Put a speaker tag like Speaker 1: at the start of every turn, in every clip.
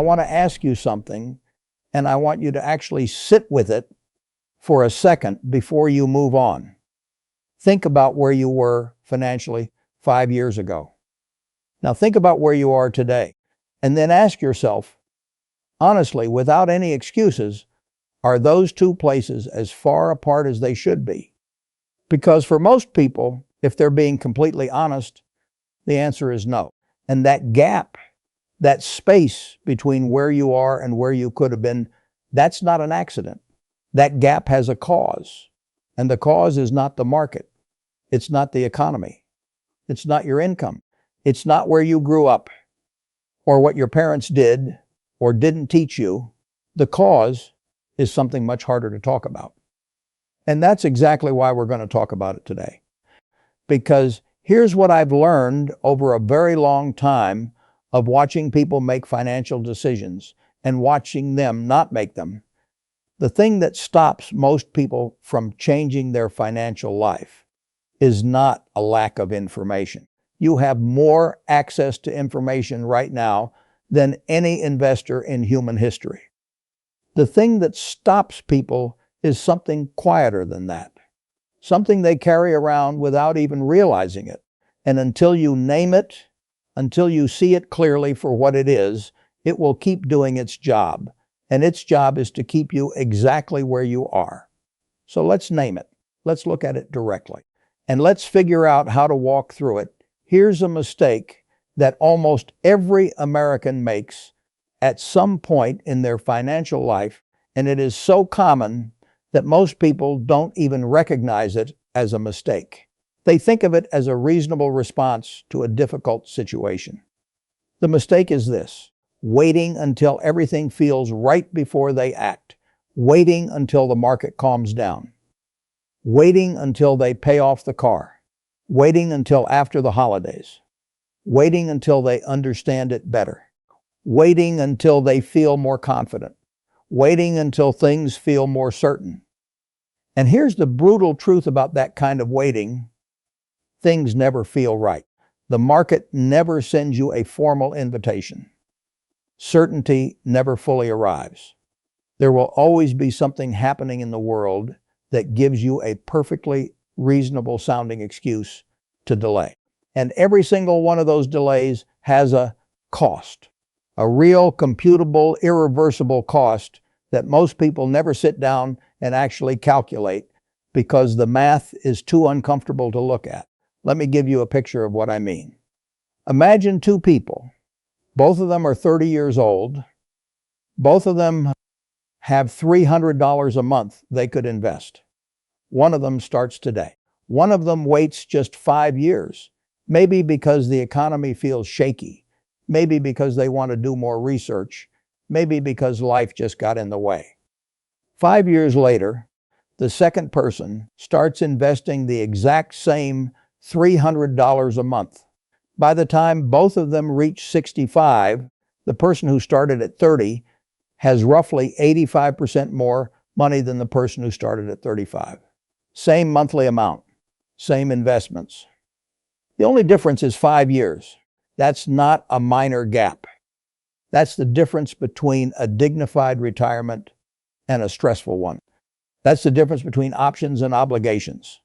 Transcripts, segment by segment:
Speaker 1: I want to ask you something, and I want you to actually sit with it for a second before you move on. Think about where you were financially 5 years ago. Now think about where you are today, and then ask yourself, honestly, without any excuses, are those two places as far apart as they should be? Because for most people, if they're being completely honest, the answer is no. And that gap, that space between where you are and where you could have been, that's not an accident. That gap has a cause. And the cause is not the market. It's not the economy. It's not your income. It's not where you grew up or what your parents did or didn't teach you. The cause is something much harder to talk about. And that's exactly why we're going to talk about it today. Because here's what I've learned over a very long time of watching people make financial decisions and watching them not make them. The thing that stops most people from changing their financial life is not a lack of information. You have more access to information right now than any investor in human history. The thing that stops people is something quieter than that. Something they carry around without even realizing it. And until you name it, until you see it clearly for what it will keep doing its job. And its job is to keep you exactly where you are. So let's name it. Let's look at it directly. And let's figure out how to walk through it. Here's a mistake that almost every American makes at some point in their financial life, and it is so common that most people don't even recognize it as a mistake. They think of it as a reasonable response to a difficult situation. The mistake is this: waiting until everything feels right before they act, waiting until the market calms down, waiting until they pay off the car, waiting until after the holidays, waiting until they understand it better, waiting until they feel more confident, waiting until things feel more certain. And here's the brutal truth about that kind of waiting: things never feel right. The market never sends you a formal invitation. Certainty never fully arrives. There will always be something happening in the world that gives you a perfectly reasonable sounding excuse to delay. And every single one of those delays has a cost, a real, computable, irreversible cost that most people never sit down and actually calculate because the math is too uncomfortable to look at. Let me give you a picture of what I mean. Imagine two people. Both of them are 30 years old. Both of them have $300 a month they could invest. One of them starts today. One of them waits just 5 years, maybe because the economy feels shaky, maybe because they want to do more research, maybe because life just got in the way. 5 years later, the second person starts investing the exact same $300 a month. By the time both of them reach 65, the person who started at 30 has roughly 85% more money than the person who started at 35. Same monthly amount, same investments. The only difference is 5 years. That's not a minor gap. That's the difference between a dignified retirement and a stressful one. That's the difference between options and obligations.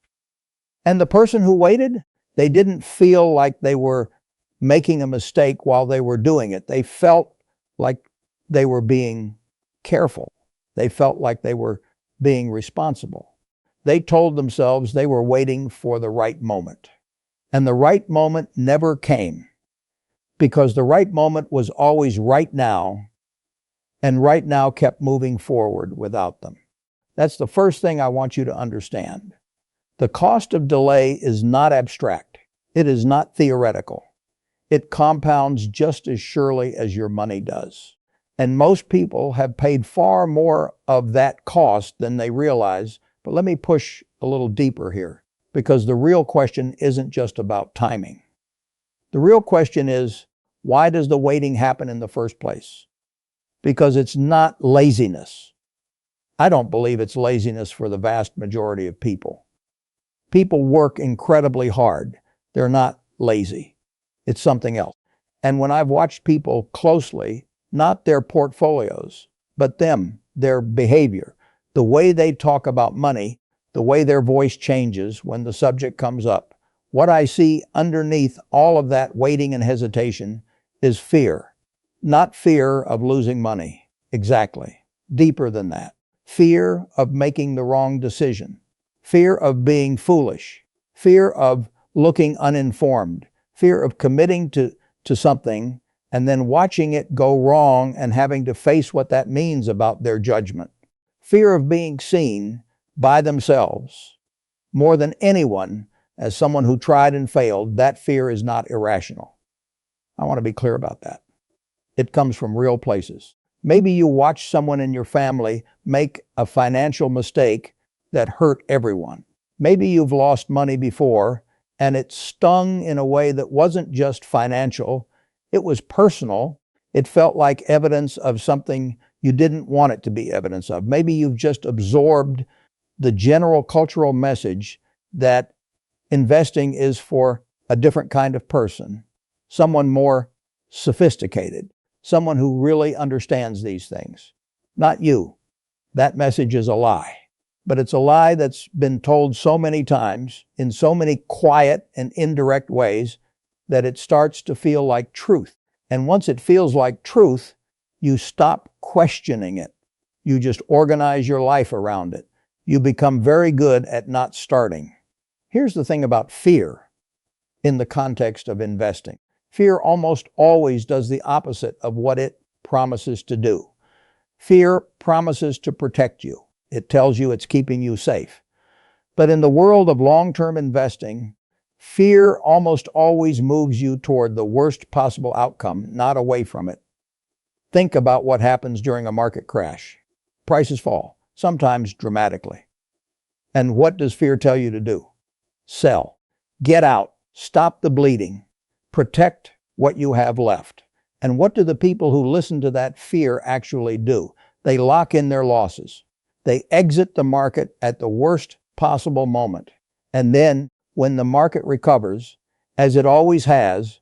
Speaker 1: And the person who waited, they didn't feel like they were making a mistake while they were doing it. They felt like they were being careful. They felt like they were being responsible. They told themselves they were waiting for the right moment. And the right moment never came, because the right moment was always right now, and right now kept moving forward without them. That's the first thing I want you to understand. The cost of delay is not abstract. It is not theoretical. It compounds just as surely as your money does. And most people have paid far more of that cost than they realize. But let me push a little deeper here, because the real question isn't just about timing. The real question is, why does the waiting happen in the first place? Because it's not laziness. I don't believe it's laziness for the vast majority of people. People work incredibly hard. They're not lazy. It's something else. And when I've watched people closely, not their portfolios, but them, their behavior, the way they talk about money, the way their voice changes when the subject comes up. What I see underneath all of that waiting and hesitation is fear. Not fear of losing money, exactly. Deeper than that. Fear of making the wrong decision. Fear of being foolish. Fear of looking uninformed. Fear of committing to something and then watching it go wrong and having to face what that means about their judgment. Fear of being seen by themselves. More than anyone, as someone who tried and failed, that fear is not irrational. I want to be clear about that. It comes from real places. Maybe you watch someone in your family make a financial mistake that hurt everyone. Maybe you've lost money before and it stung in a way that wasn't just financial, it was personal. It felt like evidence of something you didn't want it to be evidence of. Maybe you've just absorbed the general cultural message that investing is for a different kind of person, someone more sophisticated, someone who really understands these things. Not you. That message is a lie. But it's a lie that's been told so many times in so many quiet and indirect ways that it starts to feel like truth. And once it feels like truth, you stop questioning it. You just organize your life around it. You become very good at not starting. Here's the thing about fear in the context of investing. Fear almost always does the opposite of what it promises to do. Fear promises to protect you. It tells you it's keeping you safe. But in the world of long-term investing, fear almost always moves you toward the worst possible outcome, not away from it. Think about what happens during a market crash. Prices fall, sometimes dramatically. And what does fear tell you to do? Sell. Get out. Stop the bleeding. Protect what you have left. And what do the people who listen to that fear actually do? They lock in their losses. They exit the market at the worst possible moment. And then, when the market recovers, as it always has,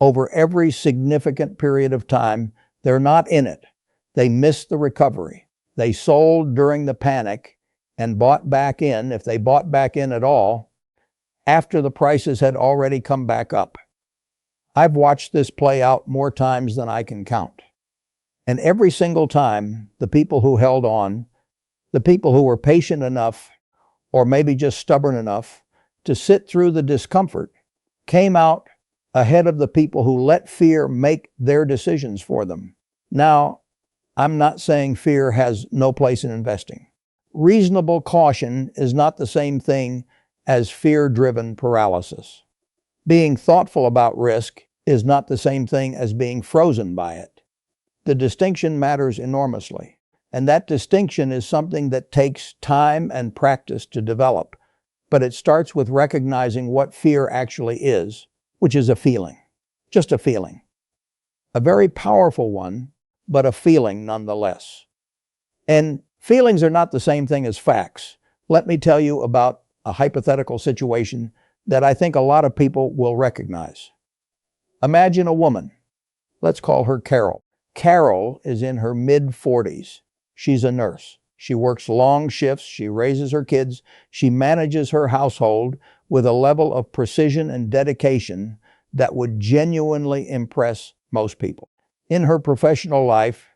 Speaker 1: over every significant period of time, they're not in it. They miss the recovery. They sold during the panic and bought back in, if they bought back in at all, after the prices had already come back up. I've watched this play out more times than I can count. And every single time, the people who held on, the people who were patient enough, or maybe just stubborn enough, to sit through the discomfort, came out ahead of the people who let fear make their decisions for them. Now, I'm not saying fear has no place in investing. Reasonable caution is not the same thing as fear-driven paralysis. Being thoughtful about risk is not the same thing as being frozen by it. The distinction matters enormously. And that distinction is something that takes time and practice to develop. But it starts with recognizing what fear actually is, which is a feeling. Just a feeling. A very powerful one, but a feeling nonetheless. And feelings are not the same thing as facts. Let me tell you about a hypothetical situation that I think a lot of people will recognize. Imagine a woman. Let's call her Carol. Carol is in her mid-40s. She's a nurse. She works long shifts. She raises her kids. She manages her household with a level of precision and dedication that would genuinely impress most people. In her professional life,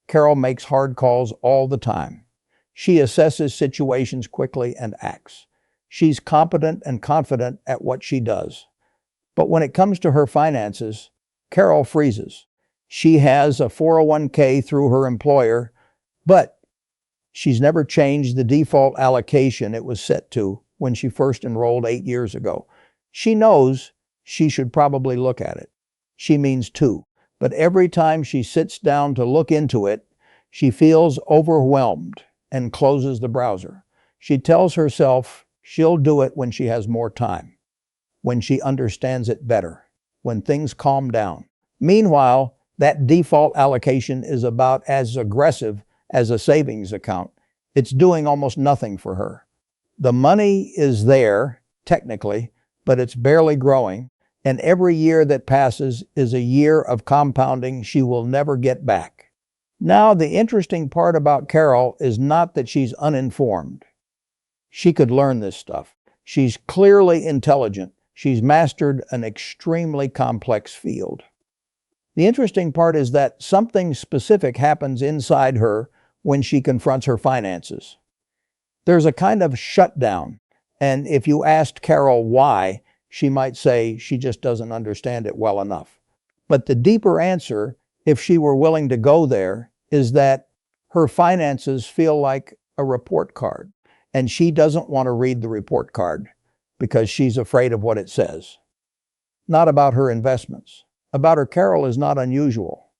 Speaker 1: Carol makes hard calls all the time. She assesses situations quickly and acts. She's competent and confident at what she does. But when it comes to her finances, Carol freezes. She has a 401k through her employer, but she's never changed the default allocation it was set to when she first enrolled 8 years ago. She knows she should probably look at it. She means to. But every time she sits down to look into it, she feels overwhelmed and closes the browser. She tells herself she'll do it when she has more time, when she understands it better, when things calm down. Meanwhile, that default allocation is about as aggressive as a savings account. It's doing almost nothing for her. The money is there, technically, but it's barely growing, and every year that passes is a year of compounding she will never get back. Now, the interesting part about Carol is not that she's uninformed. She could learn this stuff. She's clearly intelligent. She's mastered an extremely complex field. The interesting part is that something specific happens inside her when she confronts her finances. There's a kind of shutdown, and if you asked Carol why, she might say she just doesn't understand it well enough. But the deeper answer, if she were willing to go there, is that her finances feel like a report card, and she doesn't want to read the report card because she's afraid of what it says. Not about her investments. About her, Carol is not unusual.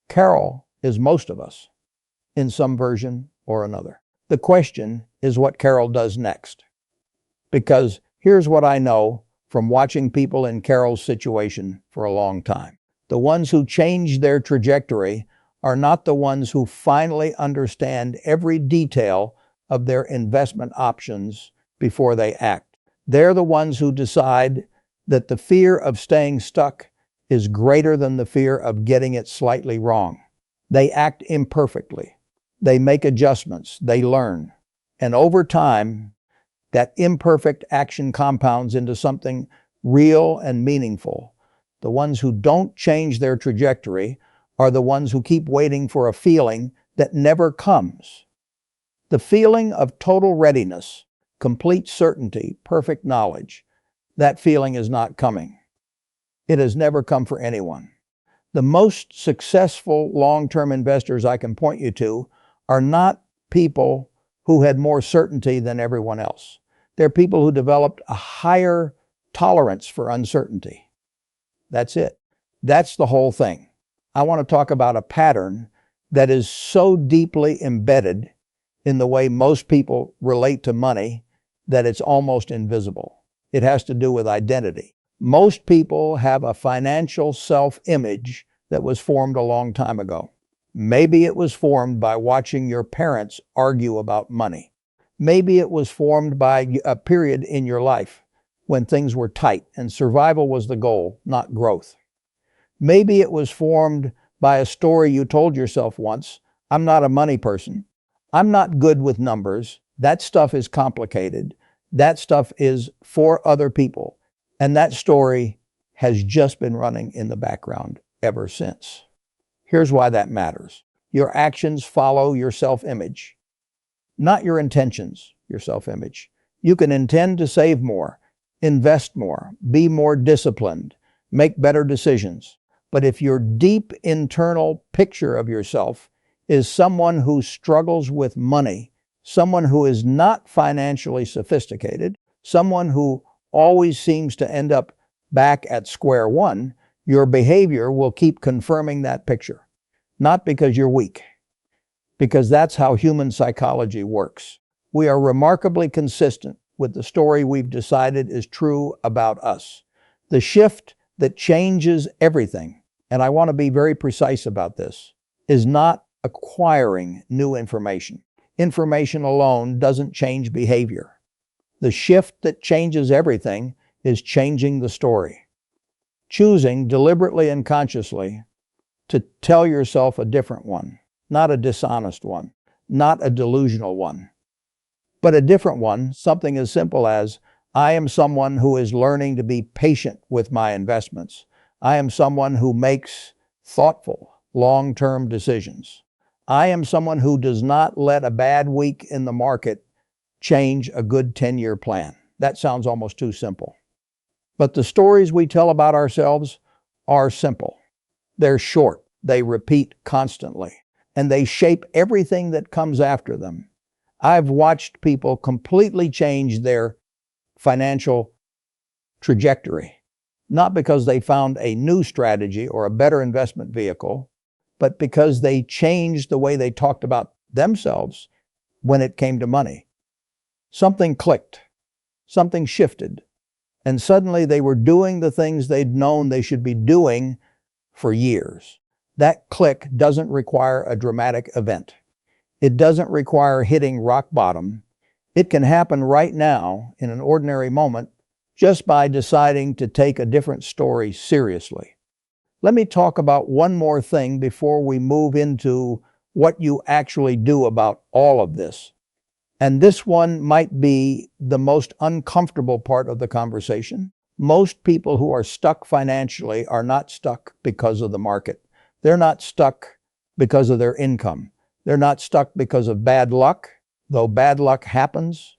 Speaker 1: Carol is most of us, in some version or another. The question is what Carol does next. Because here's what I know from watching people in Carol's situation for a long time. The ones who change their trajectory are not the ones who finally understand every detail of their investment options before they act. They're the ones who decide that the fear of staying stuck is greater than the fear of getting it slightly wrong. They act imperfectly. They make adjustments. They learn. And over time, that imperfect action compounds into something real and meaningful. The ones who don't change their trajectory are the ones who keep waiting for a feeling that never comes. The feeling of total readiness, complete certainty, perfect knowledge, that feeling is not coming. It has never come for anyone. The most successful long-term investors I can point you to are not people who had more certainty than everyone else. They're people who developed a higher tolerance for uncertainty. That's it. That's the whole thing. I want to talk about a pattern that is so deeply embedded in the way most people relate to money that it's almost invisible. It has to do with identity. Most people have a financial self-image that was formed a long time ago. Maybe it was formed by watching your parents argue about money. Maybe it was formed by a period in your life when things were tight and survival was the goal, not growth. Maybe it was formed by a story you told yourself once, I'm not a money person. I'm not good with numbers. That stuff is complicated. That stuff is for other people. And that story has just been running in the background ever since. Here's why that matters. Your actions follow your self-image, not your intentions, your self-image. You can intend to save more, invest more, be more disciplined, make better decisions. But if your deep internal picture of yourself is someone who struggles with money, someone who is not financially sophisticated, someone who always seems to end up back at square one, your behavior will keep confirming that picture. Not because you're weak, because that's how human psychology works. We are remarkably consistent with the story we've decided is true about us. The shift that changes everything, and I want to be very precise about this, is not acquiring new information. Information alone doesn't change behavior. The shift that changes everything is changing the story. Choosing deliberately and consciously to tell yourself a different one, not a dishonest one, not a delusional one, but a different one, something as simple as, I am someone who is learning to be patient with my investments. I am someone who makes thoughtful, long-term decisions. I am someone who does not let a bad week in the market change a good 10-year plan. That sounds almost too simple. But the stories we tell about ourselves are simple. They're short. They repeat constantly. And they shape everything that comes after them. I've watched people completely change their financial trajectory, not because they found a new strategy or a better investment vehicle, but because they changed the way they talked about themselves when it came to money. Something clicked, something shifted, and suddenly they were doing the things they'd known they should be doing for years. That click doesn't require a dramatic event. It doesn't require hitting rock bottom. It can happen right now in an ordinary moment just by deciding to take a different story seriously. Let me talk about one more thing before we move into what you actually do about all of this. And this one might be the most uncomfortable part of the conversation. Most people who are stuck financially are not stuck because of the market. They're not stuck because of their income. They're not stuck because of bad luck, though bad luck happens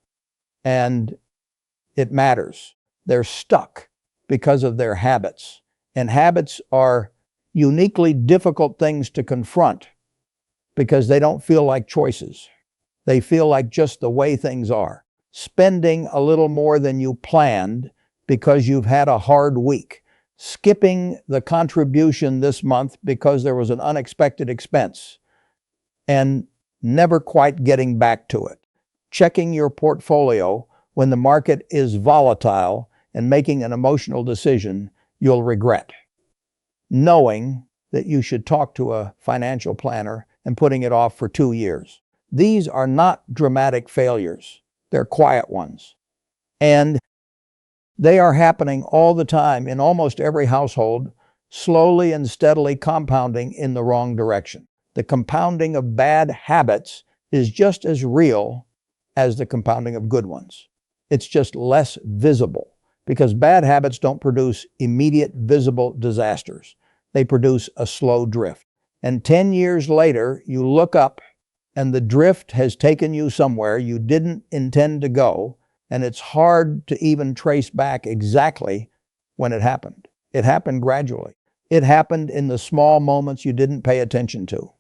Speaker 1: and it matters. They're stuck because of their habits. And habits are uniquely difficult things to confront because they don't feel like choices. They feel like just the way things are. Spending a little more than you planned because you've had a hard week. Skipping the contribution this month because there was an unexpected expense and never quite getting back to it. Checking your portfolio when the market is volatile and making an emotional decision you'll regret. Knowing that you should talk to a financial planner and putting it off for 2 years. These are not dramatic failures. They're quiet ones. And they are happening all the time in almost every household, slowly and steadily compounding in the wrong direction. The compounding of bad habits is just as real as the compounding of good ones. It's just less visible because bad habits don't produce immediate visible disasters. They produce a slow drift. And 10 years later, you look up and the drift has taken you somewhere you didn't intend to go, and it's hard to even trace back exactly when it happened. It happened gradually. It happened in the small moments you didn't pay attention to.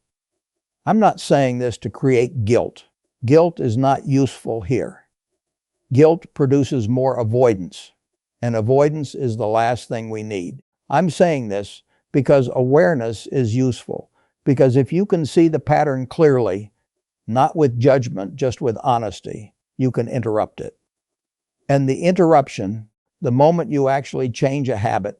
Speaker 1: I'm not saying this to create guilt. Guilt is not useful here. Guilt produces more avoidance, and avoidance is the last thing we need. I'm saying this because awareness is useful, because if you can see the pattern clearly, not with judgment, just with honesty, you can interrupt it. And the interruption, the moment you actually change a habit,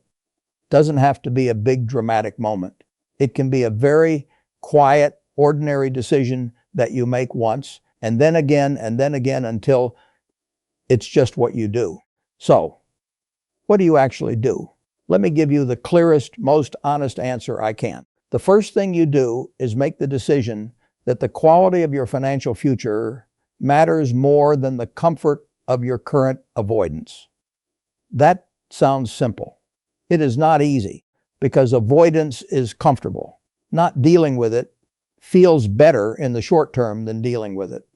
Speaker 1: doesn't have to be a big dramatic moment. It can be a very quiet, ordinary decision that you make once, and then again until it's just what you do. So, what do you actually do? Let me give you the clearest, most honest answer I can. The first thing you do is make the decision that the quality of your financial future matters more than the comfort of your current avoidance. That sounds simple. It is not easy because avoidance is comfortable. Not dealing with it feels better in the short term than dealing with it.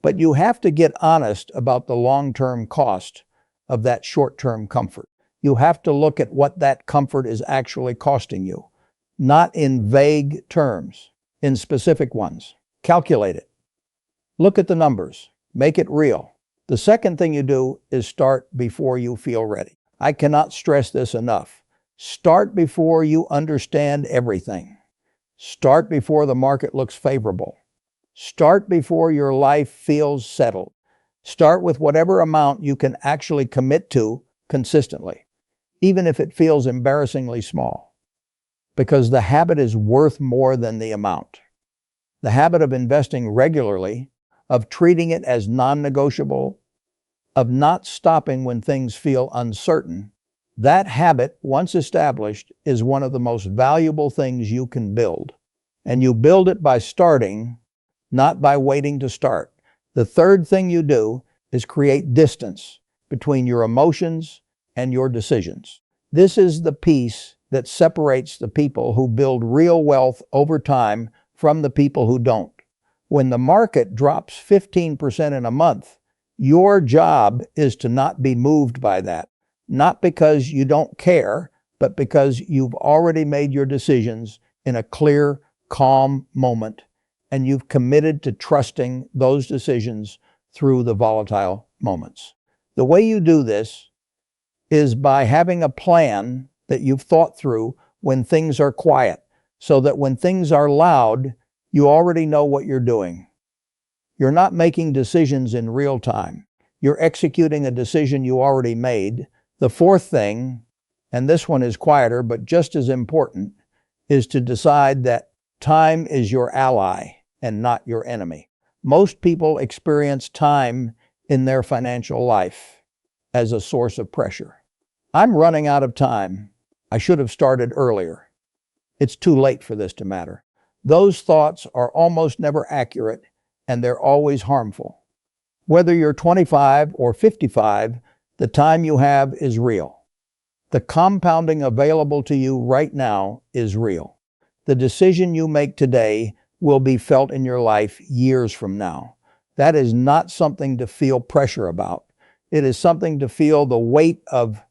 Speaker 1: But you have to get honest about the long-term cost of that short-term comfort. You have to look at what that comfort is actually costing you, not in vague terms, in specific ones. Calculate it. Look at the numbers. Make it real. The second thing you do is start before you feel ready. I cannot stress this enough. Start before you understand everything. Start before the market looks favorable. Start before your life feels settled. Start with whatever amount you can actually commit to consistently, even if it feels embarrassingly small, because the habit is worth more than the amount. The habit of investing regularly, of treating it as non-negotiable, of not stopping when things feel uncertain, that habit, once established, is one of the most valuable things you can build. And you build it by starting, not by waiting to start. The third thing you do is create distance between your emotions and your decisions. This is the piece that separates the people who build real wealth over time from the people who don't. When the market drops 15% in a month, your job is to not be moved by that. Not because you don't care, but because you've already made your decisions in a clear, calm moment, and you've committed to trusting those decisions through the volatile moments. The way you do this is by having a plan that you've thought through when things are quiet, so that when things are loud, you already know what you're doing. You're not making decisions in real time. You're executing a decision you already made. The fourth thing, and this one is quieter but just as important, is to decide that time is your ally and not your enemy. Most people experience time in their financial life as a source of pressure. I'm running out of time. I should have started earlier. It's too late for this to matter. Those thoughts are almost never accurate, and they're always harmful. Whether you're 25 or 55, the time you have is real. The compounding available to you right now is real. The decision you make today will be felt in your life years from now. That is not something to feel pressure about. It is something to feel the weight of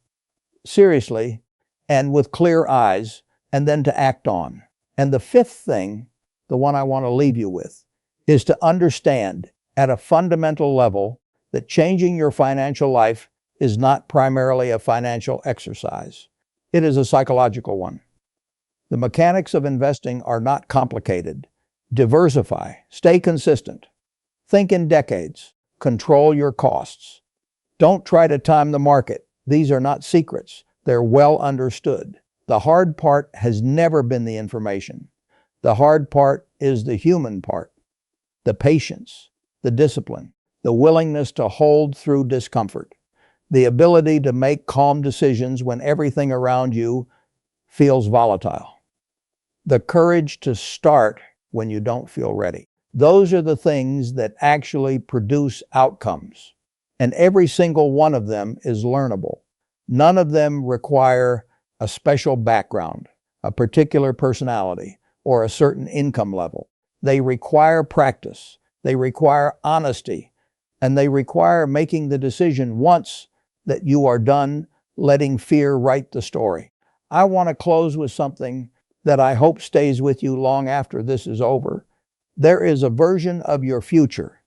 Speaker 1: seriously and with clear eyes, and then to act on. And the fifth thing, the one I want to leave you with, is to understand at a fundamental level that changing your financial life is not primarily a financial exercise. It is a psychological one. The mechanics of investing are not complicated. Diversify, stay consistent, think in decades, control your costs. Don't try to time the market. These are not secrets. They're well understood. The hard part has never been the information. The hard part is the human part, the patience, the discipline, the willingness to hold through discomfort, the ability to make calm decisions when everything around you feels volatile, the courage to start when you don't feel ready. Those are the things that actually produce outcomes, and every single one of them is learnable. None of them require a special background, a particular personality, or a certain income level. They require practice, they require honesty, and they require making the decision once that you are done letting fear write the story. I want to close with something that I hope stays with you long after this is over. There is a version of your future,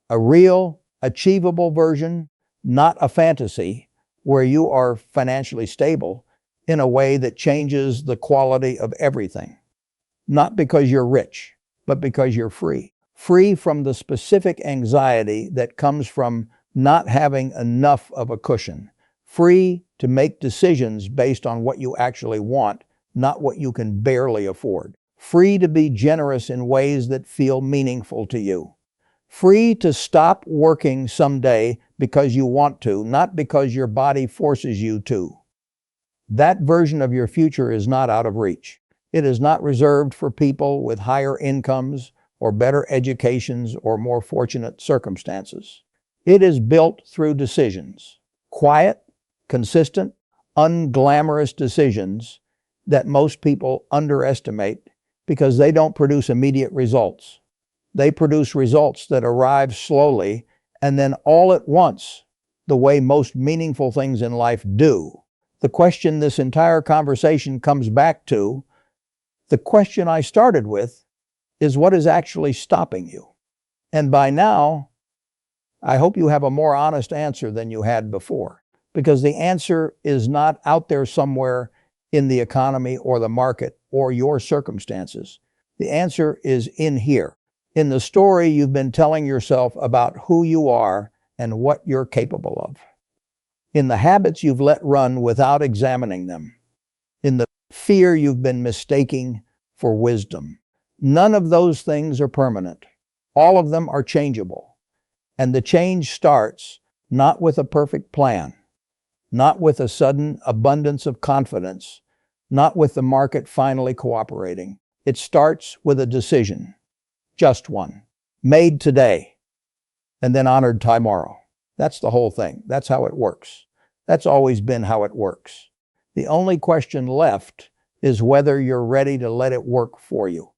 Speaker 1: a real, achievable version, not a fantasy, where you are financially stable in a way that changes the quality of everything. Not because you're rich, but because you're free. Free from the specific anxiety that comes from not having enough of a cushion. Free to make decisions based on what you actually want, not what you can barely afford. Free to be generous in ways that feel meaningful to you. Free to stop working someday because you want to, not because your body forces you to. That version of your future is not out of reach. It is not reserved for people with higher incomes or better educations or more fortunate circumstances. It is built through decisions. Quiet, consistent, unglamorous decisions that most people underestimate because they don't produce immediate results. They produce results that arrive slowly and then all at once, the way most meaningful things in life do. The question this entire conversation comes back to, the question I started with, is what is actually stopping you? And by now, I hope you have a more honest answer than you had before, because the answer is not out there somewhere in the economy or the market or your circumstances. The answer is in here, in the story you've been telling yourself about who you are and what you're capable of, in the habits you've let run without examining them, in the fear you've been mistaking for wisdom. None of those things are permanent. All of them are changeable. And the change starts not with a perfect plan, not with a sudden abundance of confidence, not with the market finally cooperating. It starts with a decision, just one, made today, and then honored tomorrow. That's the whole thing. That's how it works. That's always been how it works. The only question left is whether you're ready to let it work for you.